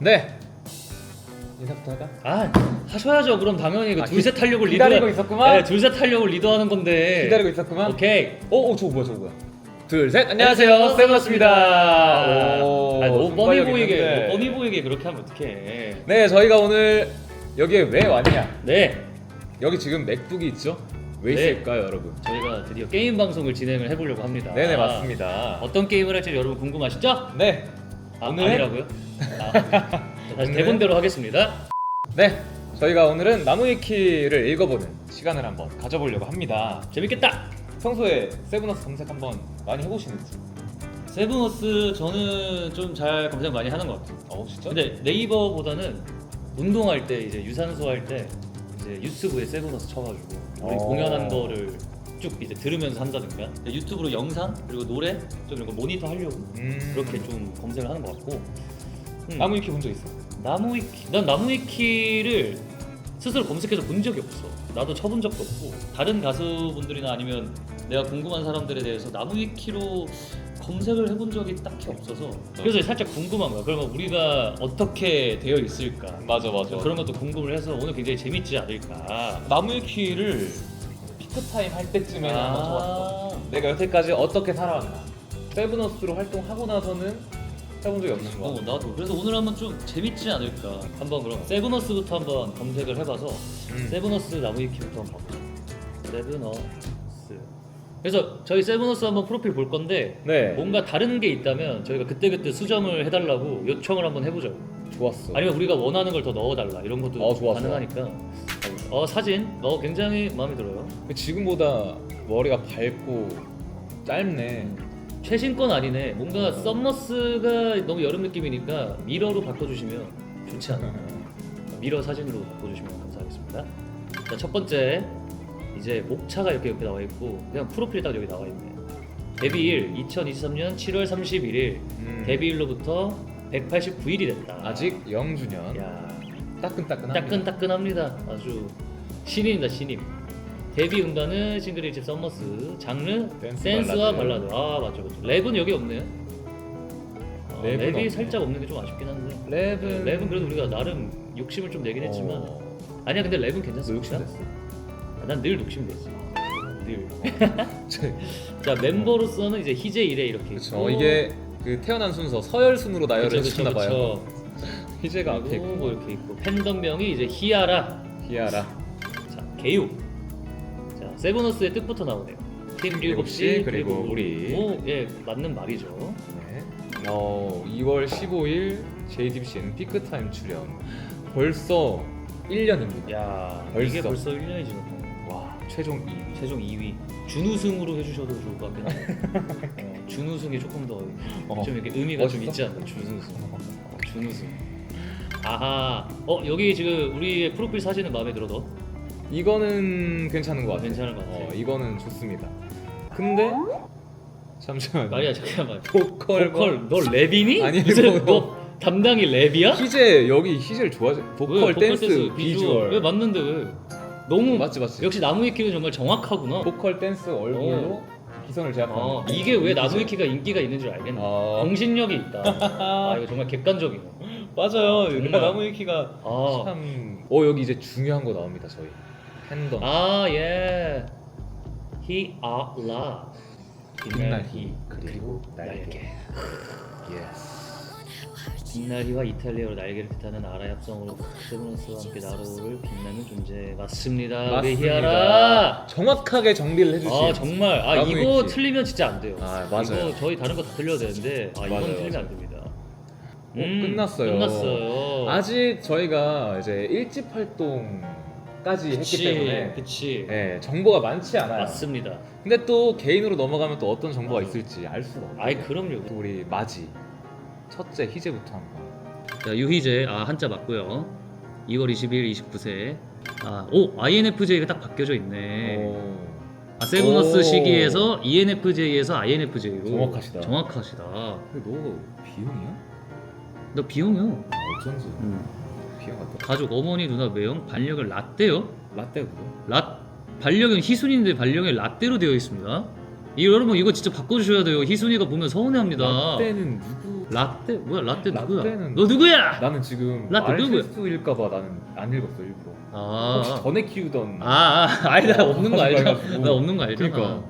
네. 인사부터 할까? 아 하셔야죠. 그럼 당연히 그 아, 둘셋 하려고 기다리고 있었구만. 네, 둘셋 하려고 리드하는 건데. 기다리고 있었구만. 오케이. 저거 뭐야? 둘, 셋. 안녕하세요, 세븐어스입니다. 오, 너무 좀 뻔히 빨려겠는데. 보이게, 뻔히 보이게 그렇게 하면 어떡해. 네, 저희가 오늘 여기에 왜 왔냐? 네, 여기 지금 맥북이 있죠? 왜 네. 있을까요, 여러분? 저희가 드디어 게임 방송을 진행을 해보려고 합니다. 네네, 맞습니다. 어떤 게임을 할지 여러분 궁금하시죠? 네. 오늘 아니라고요? 다시 오늘- 대본대로 하겠습니다. 네. 저희가 오늘은 나무위키를 읽어보는 시간을 한번 가져보려고 합니다. 재밌겠다. 평소에 세븐어스 검색 한번 많이 해보시는지? 세븐어스 저는 좀 잘 검색 많이 하는 것 같아요. 진짜? 근데 네이버보다는 운동할 때 이제 유산소 할 때 이제 유튜브에 세븐어스 쳐가지고 우리 공연한 거를 쭉 이제 들으면서 한다든가 유튜브로 영상 그리고 노래 좀 이런 거 모니터 하려고 그렇게 좀 검색을 하는 것 같고. 나무위키 본 적 있어? 난 나무위키를 스스로 검색해서 본 적이 없어. 나도 쳐본 적도 없고 다른 가수분들이나 아니면 내가 궁금한 사람들에 대해서 나무위키로 검색을 해본 적이 딱히 없어서 그래서 살짝 궁금한 거야. 그러면 우리가 어떻게 되어 있을까? 맞아. 그런 것도 궁금을 해서 오늘 굉장히 재밌지 않을까. 나무위키를 피크타임 할 때쯤에 한번 쳐봤어. 내가 여태까지 어떻게 살아왔나. 세븐어스로 활동하고 나서는 해본 적이 없는 거야. 나도 그래서 오늘 한번 좀 재밌지 않을까. 한번 그럼 세븐어스부터 한번 검색을 해봐서 세븐어스 나무위키부터 한번 봐보자. 세븐어스. 그래서 저희 세븐어스 한번 프로필 볼 건데 네. 뭔가 다른 게 있다면 저희가 그때그때 수정을 해달라고 요청을 한번 해보자고. 좋았어. 아니면 우리가 원하는 걸 더 넣어달라 이런 것도 좋아. 가능하니까. 사진 굉장히 마음에 들어요. 지금보다 머리가 밝고 짧네. 최신 건 아니네. 뭔가 썸머스가 너무 여름 느낌이니까 미러로 바꿔주시면 좋지 않나요? 미러 사진으로 바꿔주시면 감사하겠습니다. 자, 첫 번째 이제 목차가 이렇게 나와 있고 그냥 프로필이 딱 여기 나와 있네. 데뷔일 2023년 7월 31일 데뷔일로부터 189일이 됐다. 아직 0주년. 야, 따끈따끈합니다. 따끈따끈합니다. 아주 신인이다 신인. 데뷔 음반은 싱글 1집 썸머스, 장르 댄스와 발라드. 맞죠. 랩은 여기 없네요. 랩은 랩이 없네. 살짝 없는 게 좀 아쉽긴 한데. 랩은 랩은 그래도 우리가 나름 욕심을 좀 내긴 했지만 아니야 근데 랩은 너 괜찮습니다. 욕심냈어? 난 늘 욕심냈어. 늘. 자 멤버로서는 이제 희재 이래 이렇게 그쵸. 있고. 이게 그 태어난 순서 서열순으로 나열을 그쵸, 해주셨나 봐요. 그쵸. 희재가 앞에 그리고 있고 뭐 이렇게 있고 팬덤명이 이제 히아라. 희아라. 자 개요. 자 세븐어스의 뜻부터 나오네요. 팀 7시 그리고 우리. 예 맞는 말이죠. 네. 2월 15일 JDBCN 피크타임 출연. 벌써 1년입니다. 야 벌써. 이게 벌써 1년이 지났네. 와, 최종 2위. 최종 2위 준우승으로 해주셔도 좋을 것 같긴 한데 준우승이 조금 더 좀 이렇게 의미가 좀 멋있어? 있지 않나. 준우승. 준우승. 아하. 여기 지금 우리의 프로필 사진은 마음에 들어 너? 이거는 괜찮은 것 같아. 괜찮은 것 같아. 이거는 좋습니다. 근데 잠시만. 말이야 잠깐만. 보컬 너 랩이니? 아니, 무슨 뭐. 너 담당이 랩이야? 희재 여기 희재를 좋아하지. 보컬, 왜? 댄스, 비주얼. 왜 맞는데 왜? 너무 맞지. 역시 나무위키는 정말 정확하구나. 보컬, 댄스, 얼굴로 기선을 제압하는. 이게 왜 나무위키가 인기가 있는 줄 알겠네. 공신력이 있다. 이거 정말 객관적이네. 맞아요. 정말. 나무위키가 아. 참. 여기 이제 중요한 거 나옵니다. 저희 팬덤. 예. 히아라. 빛날 희 그리고 날개. 예스. 빛나리와 이탈리아로 날개를 뜻하는 아라 합성으로 세븐어스와 함께 나로를 빛나는 존재. 맞습니다. 우리 히아라. 정확하게 정리를 해주신. 정말 이거 나무위키. 틀리면 진짜 안 돼요. 맞아요. 이거 저희 다른 거 다 틀려야 되는데 이건 맞아요, 틀리면 맞아요. 안 됩니다. 끝났어요. 끝났어요. 아직 저희가 이제 1집 활동까지 했기 때문에 그치. 네, 정보가 많지 않아요. 맞습니다. 근데 또 개인으로 넘어가면 또 어떤 정보가 있을지 알 수가 없어요. 그럼요. 또 우리 마지 첫째 희재부터 한번. 자, 유희재 한자 맞고요. 2월 20일 29세. INFJ가 딱 바뀌어져 있네. 세븐어스 오. 시기에서 ENFJ에서 INFJ로. 정확하시다. 근데 너 B형이야? 너 B형이야. 어쩐지 B형 같다. 가족 어머니 누나 매형 반려견 라떼요. 라떼 그거? 반려견 희순인데 반려견 라떼로 되어 있습니다. 이 여러분 이거 진짜 바꿔주셔야 돼요. 희순이가 보면 서운해합니다. 라떼는 누구? 라떼 뭐야? 라떼 누구야? 라떼는- 너 누구야? 나는 지금 라떼 누구야? 실수일까봐 나는 안 읽었어 일부러. 아, 혹시 전에 키우던 아니 나 없는 거 알잖아. 해가지고. 나 없는 거 알잖아. 그러니까.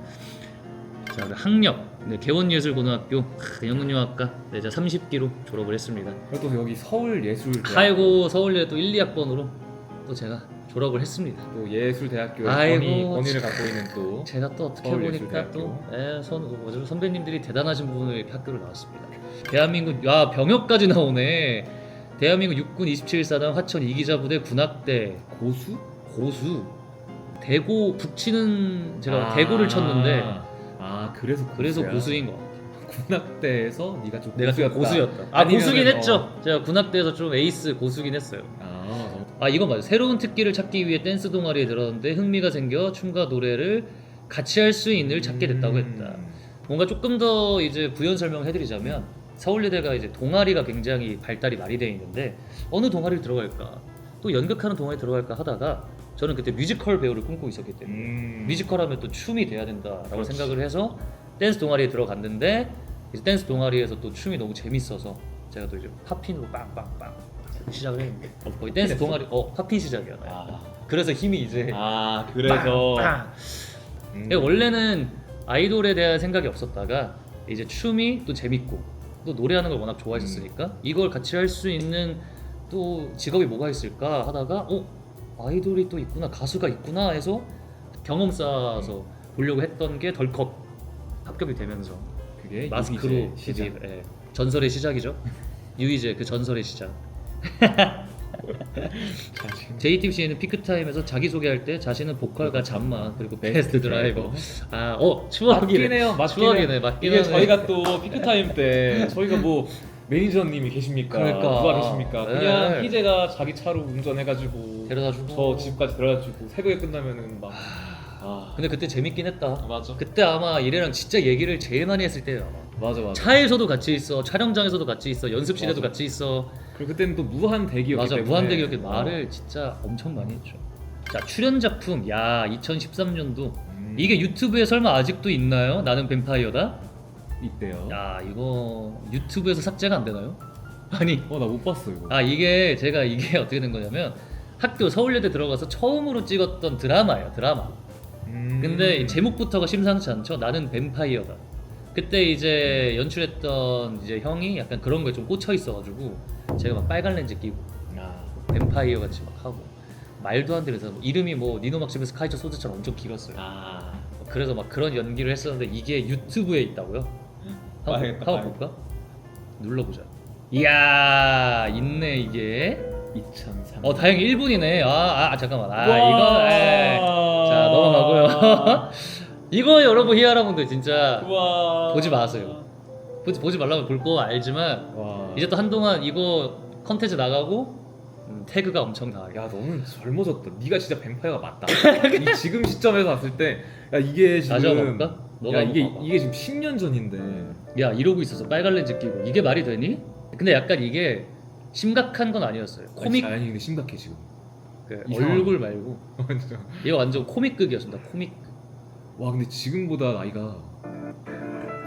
자, 그 학력. 네, 개원예술고등학교 영문영화과 네, 제가 30기로 졸업을 했습니다. 그리고 또 여기 서울예술대학교 아이고 서울예 또 1, 2학번으로 또 제가 졸업을 했습니다. 또 예술대학교에 아이고, 권위를 갖고 있는 또 제가 또 어떻게 보니까 또 선배님들이 대단하신 분을 이렇게 학교를 나왔습니다. 대한민국 병역까지 나오네. 대한민국 육군 27사단 화천 이기자부대 군악대 고수? 고수. 대고 북치는 제가 대고를 쳤는데 그래서 그래서 고수인 거. 군악대에서 네가 좀 내가 좀 고수였다. 고수긴 했죠. 제가 군악대에서 좀 에이스 고수긴 했어요. 이건 맞아요. 새로운 특기를 찾기 위해 댄스 동아리에 들었는데 흥미가 생겨 춤과 노래를 같이 할 수 있는 일 찾게 됐다고 했다. 뭔가 조금 더 이제 부연 설명을 해드리자면 서울예대가 이제 동아리가 굉장히 발달이 많이 되어 있는데 어느 동아리를 들어갈까 또 연극하는 동아리 들어갈까 하다가 저는 그때 뮤지컬 배우를 꿈꾸고 있었기 때문에 뮤지컬 하면 또 춤이 돼야 된다라고 그렇지. 생각을 해서 댄스 동아리에 들어갔는데 이제 댄스 동아리에서 또 춤이 너무 재밌어서 제가 또 이제 팝핀으로 빵빵빵 시작을 했는데 거의 댄스 동아리 팝핀 시작이야. 그래서 힘이 이제 그래서 원래는 아이돌에 대한 생각이 없었다가 이제 춤이 또 재밌고 또 노래하는 걸 워낙 좋아했었으니까 이걸 같이 할 수 있는 또 직업이 뭐가 있을까 하다가 아이돌이 또 있구나, 가수가 있구나 해서 경험 쌓아서 보려고 했던 게 덜컥 합격이 되면서 그게 마스크로 유이제 시작. 전설의 시작이죠. 유이제 그 전설의 시작. JTBC는 피크타임에서 자기소개할 때 자신은 보컬과 잠만 그리고 베스트 드라이버. 추억이네. 추억이네. 맞긴 이게 하네. 저희가 또 피크타임 때 저희가 뭐 매니저님이 계십니까? 그러니까. 누가 계십니까? 네. 그냥 희재가 자기 차로 운전해가지고 데려다주고 저 집까지 데려다주고 새벽에 끝나면은 막 근데 그때 재밌긴 했다. 맞아. 그때 아마 이래랑 진짜 얘기를 제일 많이 했을 때예요. 아마. 맞아. 차에서도 같이 있어, 촬영장에서도 같이 있어, 연습실에도 맞아. 같이 있어. 그리고 그때는 또 무한 대기였기 맞아, 때문에 무한대기였기 말을 진짜 엄청 많이 했죠. 자, 출연 작품 2013년도 이게 유튜브에 설마 아직도 있나요? 나는 뱀파이어다. 있대요. 이거 유튜브에서 삭제가 안 되나요? 아니, 나 못 봤어 이거. 이게 제가 이게 어떻게 된 거냐면 학교 서울예대 들어가서 처음으로 찍었던 드라마예요, 드라마. 근데 이 제목부터가 심상치 않죠. 나는 뱀파이어다. 그때 이제 연출했던 이제 형이 약간 그런 거에 좀 꽂혀 있어가지고 제가 막 빨간 렌즈 끼고 뱀파이어 같이 막 하고 말도 안 되면서 이름이 뭐 니노 막시무스 카이저 소드처럼 엄청 길었어요. 그래서 막 그런 연기를 했었는데 이게 유튜브에 있다고요? 한번 볼까? 눌러보자. 이야, 있네 이게. 2003. 다행히 1분이네. 잠깐만. 이거 자, 넘어가고요. 이거 여러분 희아라분들 진짜 우와. 보지 마세요. 보지 말라면 볼 거 알지만 이제 또 한동안 이거 컨텐츠 나가고 태그가 엄청 나와요. 야, 너는 젊어졌다. 네가 진짜 뱀파이어가 맞다. 이 지금 시점에서 봤을 때, 야 이게 다시 지금, 한번 볼까? 너가 야 한번 봐봐. 이게 지금 10년 전인데. 야, 이러고 있었어. 빨간 렌즈 끼고. 이게 말이 되니? 근데 약간 이게 심각한 건 아니었어요. 코믹 아니 근데 심각해 지금. 이상하다. 얼굴 말고 완전. 이거 완전 코믹극이었습니다. 코믹. 와 근데 지금보다 나이가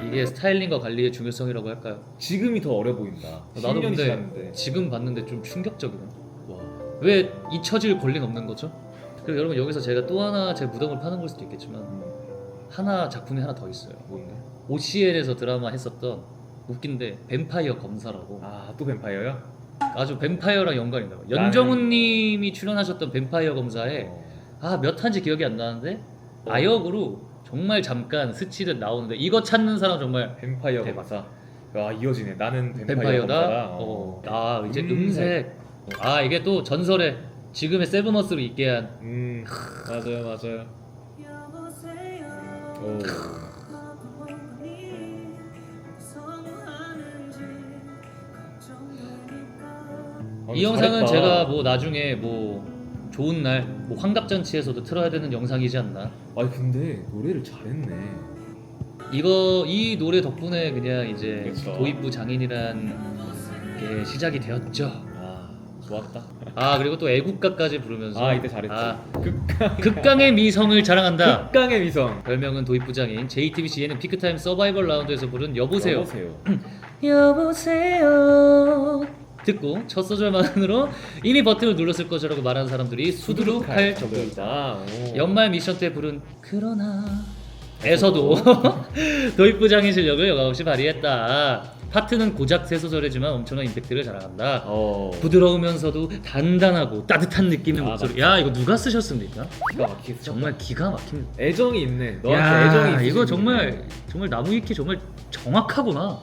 이게 스타일링과 관리의 중요성이라고 할까요? 지금이 더 어려 보인다. 나도 10년이 근데 지났는데. 지금 봤는데 좀 충격적이네. 와. 왜 잊혀질 권리는 없는 거죠? 그리고 여러분 여기서 제가 또 하나 제 무덤을 파는 걸 수도 있겠지만 작품이 하나 더 있어요. 뭔데? OCN에서 드라마 했었던 웃긴데 뱀파이어 검사라고. 또 뱀파이어야? 아주 뱀파이어랑 연관이 있나요. 연정훈님이 출연하셨던 뱀파이어 검사에 몇 화인지 기억이 안 나는데 아역으로 정말 잠깐 스치듯 나오는데 이거 찾는 사람 정말 뱀파이어 대박. 검사. 와 이어지네. 나는 뱀파이어다. 이제 음색. 이게 또 전설의 지금의 세븐어스로 있게 한. 맞아요. 오. 이 영상은 제가 뭐 나중에 뭐 좋은 날 뭐 환갑잔치에서도 틀어야 되는 영상이지 않나. 근데 노래를 잘했네. 이 노래 덕분에 그냥 이제 그쵸. 도입부 장인이란 게 시작이 되었죠. 좋았다. 아 그리고 또 애국가까지 부르면서 아 이때 잘했지. 극강의 미성을 자랑한다. 극강의 미성. 별명은 도입부장인 JTBC에는 피크타임 서바이벌 라운드에서 부른 여보세요. 여보세요. 여보세요 듣고 첫 소절만으로 이미 버튼을 눌렀을 것이라고 말하는 사람들이 수두룩할 정도이다. 오. 연말 미션 때 부른 그러나 에서도 도입부장의 실력을 여과없이 발휘했다. 파트는 고작 세 소절이지만 엄청난 임팩트를 자랑한다. 부드러우면서도 단단하고 따뜻한 느낌의 아, 목소리. 야 이거 누가 쓰셨습니까? 기가 막히게 쓰셨다. 정말 기가 막힌. 애정이 있네. 너한테 야 애정이 있으신 이거 정말 분이네. 정말 나무위키 정말 정확하구나.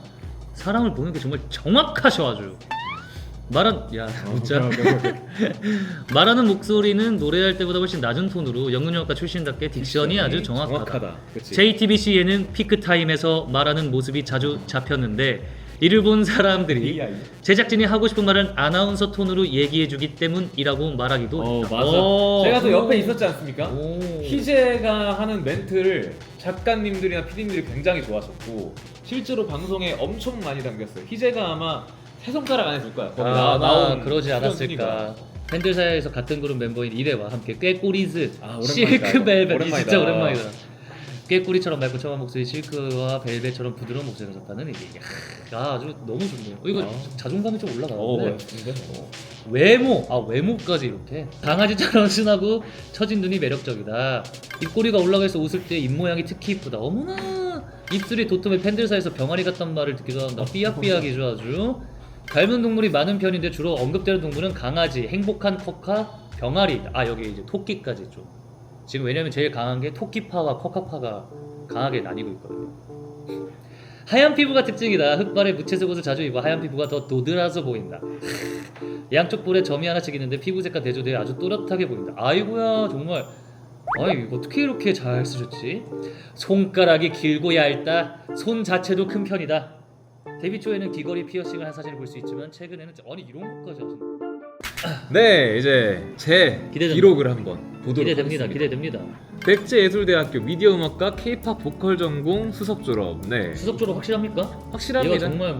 사람을 보는 게 정말 정확하셔 아주. 야 진짜 말하는 목소리는 노래할 때보다 훨씬 낮은 톤으로 연극영화과 출신답게 딕션이 아주 정확하다. 그치. JTBC에는 피크타임에서 말하는 모습이 자주 잡혔는데 이를 본 사람들이 AI. 제작진이 하고 싶은 말은 아나운서 톤으로 얘기해주기 때문이라고 말하기도 했다. 맞아. 제가 또 옆에 있었지 않습니까? 오. 희재가 하는 멘트를 작가님들이나 PD님들이 굉장히 좋아하셨고 실제로 방송에 엄청 많이 담겼어요. 희재가 아마 세 손가락 안에 들 거야. 거기 나온 그러지 출연 않았을까. 순위가. 팬들 사이에서 같은 그룹 멤버인 이래와 함께 꾀꼬리즈, 오랜만이다, 실크벨벳 이거. 진짜 오랜만이다. 꾀꼬리처럼 맑고 청한 목소리, 실크와 벨벳처럼 부드러운 목소리가 좋다는 이게 아주 너무 좋네요. 이거 자존감이 좀 올라가는데 외모까지 이렇게 강아지처럼 순하고 처진 눈이 매력적이다. 입꼬리가 올라가서 웃을 때 입모양이 특히 이쁘다. 어머나 입술이 도톰해 팬들 사이에서 병아리 같단 말을 듣기도 한다. 삐약삐약이죠 아주. 닮은 동물이 많은 편인데 주로 언급되는 동물은 강아지, 행복한 코카, 병아리. 여기 이제 토끼까지 좀. 지금 왜냐면 제일 강한 게 토끼파와 코카파가 강하게 나뉘고 있거든요. 하얀 피부가 특징이다. 흑발에 무채색 옷을 자주 입어 하얀 피부가 더 도드라져 보인다. 양쪽 볼에 점이 하나씩 있는데 피부 색과 대조되어 아주 또렷하게 보인다. 아이고야 정말. 이거 어떻게 이렇게 잘 쓰셨지? 손가락이 길고 얇다. 손 자체도 큰 편이다. 데뷔 초에는 귀걸이 피어싱을 한 사진을 볼 수 있지만 최근에는 이런 것까지 하신다. 네, 이제 제 기대됩니다. 기록을 한번 보도록 기대됩니다. 하겠습니다. 기대됩니다. 백제예술대학교 미디어음악과 K-팝 보컬 전공 수석 졸업. 네, 수석 졸업 확실합니까? 확실합니다. 얘가 정말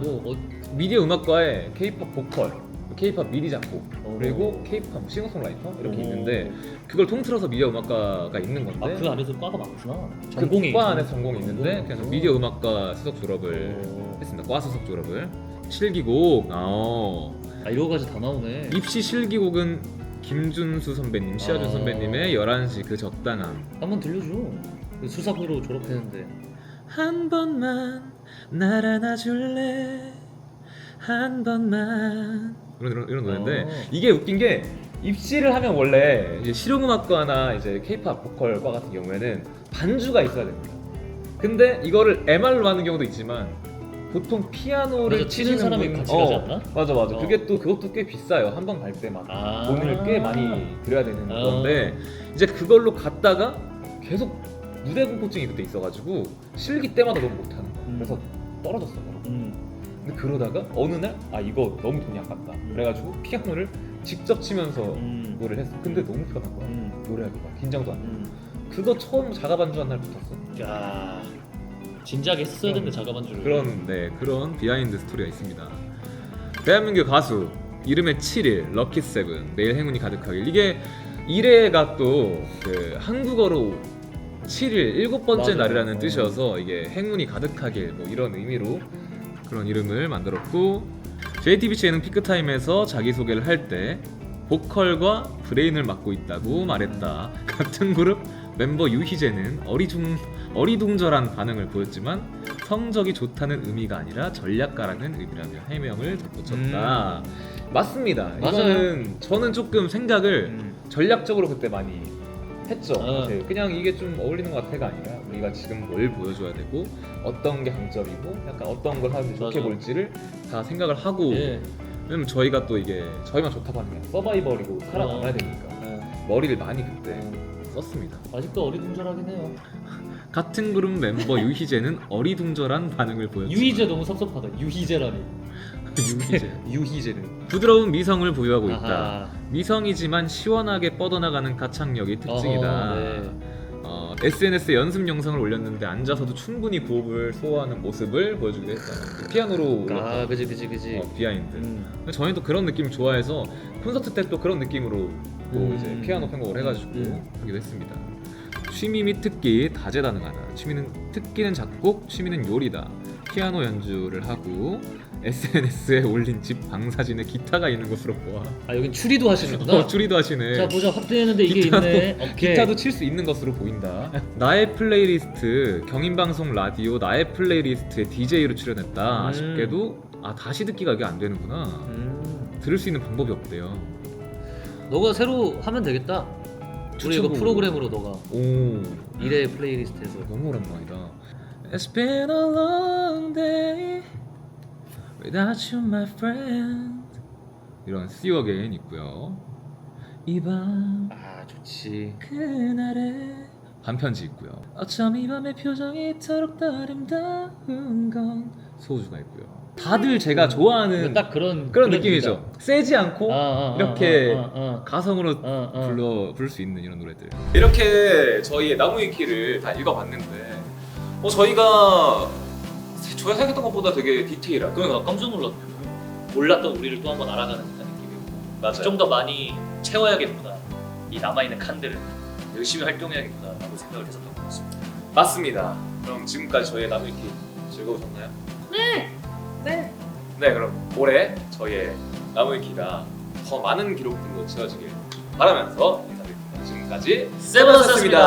미디어음악과에 K-팝 보컬, K-팝 미디 작곡, 오. 그리고 K-팝 싱어송라이터 이렇게 오. 있는데 그걸 통틀어서 미디어음악과가 있는 건데 그 안에서 과가 많구나. 그 전공이 과 안에 전공이 있는데 전공. 그래서 미디어음악과 수석 졸업을 오. 했습니다. 과 수석 졸업을. 실기곡. 이거까지 다 나오네. 입시 실기곡은 김준수 선배님, 시아준 선배님의 11시 그 적당함. 한번 들려줘. 그 수석으로 졸업했는데. 한 번만 날 안아줄래 한 번만 이런 노래인데 이게 웃긴 게 입시를 하면 원래 이제 실용음악과나 이제 K-팝 보컬과 같은 경우에는 반주가 있어야 됩니다. 근데 이거를 MR로 하는 경우도 있지만 보통 피아노를 맞아, 치는 사람이 같이 가지 않나? 맞아. 그것도 꽤 비싸요. 한 번 갈 때만 돈을 꽤 많이 들여야 되는 건데 이제 그걸로 갔다가 계속 무대 공포증이 그때 있어가지고 실기 때마다 너무 못하는 거야. 그래서 떨어졌어. 근데 그러다가 어느 날 이거 너무 돈이 아깝다. 그래가지고 피아노를 직접 치면서 노래를 했어. 근데 너무 편한 거야. 노래하기가 긴장도 안 돼. 그거 처음 자가 반주한 날 붙었어. 야, 진작에 했어야 되는데 자가반주를. 그런 비하인드 스토리가 있습니다. 대한민국 가수 이름의 7일, 럭키 세븐, 내일 행운이 가득하길. 이게 1회가 또 그 한국어로 7일, 7번째 맞아요. 날이라는 뜻이어서 이게 행운이 가득하길 뭐 이런 의미로 그런 이름을 만들었고 JTBC에는 피크타임에서 자기소개를 할 때 보컬과 브레인을 맡고 있다고 말했다. 같은 그룹 멤버 유희재는 어리둥절한 반응을 보였지만 성적이 좋다는 의미가 아니라 전략가라는 의미라며 해명을 덧붙였다. 맞습니다. 맞아요. 이거는 저는 조금 생각을 전략적으로 그때 많이 했죠. 네, 그냥 이게 좀 어울리는 것 같아가 아니라 우리가 지금 뭘 보여줘야 되고 어떤 게 강점이고 약간 어떤 걸 사람들이 좋게 맞아. 볼지를 다 생각을 하고 왜냐면 저희가 또 이게 저희만 좋다고 하는 게 아니라 서바이벌이고 살아남아야 되니까 머리를 많이 그때 썼습니다. 아직도 어리둥절하긴 해요. 같은 그룹 멤버 유희재는 어리둥절한 반응을 보였지만 유희재 너무 섭섭하다. 유희재라니. 유희재는 부드러운 미성을 보유하고 있다. 아하. 미성이지만 시원하게 뻗어나가는 가창력이 특징이다. SNS에 연습 영상을 올렸는데 앉아서도 충분히 고음을 소화하는 모습을 보여주기도 했다. 피아노로 아, 올렸던 그지. 비하인드. 저희는 또 그런 느낌 좋아해서 콘서트 때 또 그런 느낌으로 또 이제 피아노 편곡을 해가지고 하기도 했습니다. 취미 및 특기 다재다능하다. 특기는 작곡, 취미는 요리다. 피아노 연주를 하고 SNS에 올린 집 방사진에 기타가 있는 것으로 보아. 아, 여긴 추리도 하시는구나. 추리도 하시네. 자, 보자. 확대했는데 이게 기타도- 있네. 오케이. 기타도 칠 수 있는 것으로 보인다. 나의 플레이리스트 경인방송 라디오 나의 플레이리스트에 DJ로 출연했다. 아쉽게도 다시 듣기가 이게 안 되는구나. 들을 수 있는 방법이 없대요. 너가 새로 하면 되겠다. 우리 이거 추천곡으로. 프로그램으로 너가 오, 미래의 플레이리스트에서. 너무 오랜만이다. It's been a long day without you, my friend. 이런 See You Again 있고요. 이 밤 아, 좋지. 그날의 반편지 있고요. 어쩜 이 밤의 표정이 이토록 더 아름다운 건 소우주가 있고요. 다들 제가 좋아하는 딱 그런 느낌이죠. 세지 않고 이렇게 가성으로 부를 수 있는 이런 노래들. 이렇게 저희의 나무위키를 다 읽어봤는데 저희가 생각했던 것보다 되게 디테일하고 그러니까 깜짝 놀랐네. 몰랐던 우리를 또 한번 알아가는 듯한 느낌이고 맞아요. 좀 더 많이 채워야겠구나. 이 남아있는 칸들을 열심히 활동해야겠구나라고 생각을 했었던 것 같습니다. 맞습니다. 그럼 지금까지 저희의 나무위키 즐거우셨나요? 네. 네, 그럼 올해 저희의 나무위키가 더 많은 기록들로 채워지길 바라면서 인사드립니다. 지금까지 세븐이었습니다.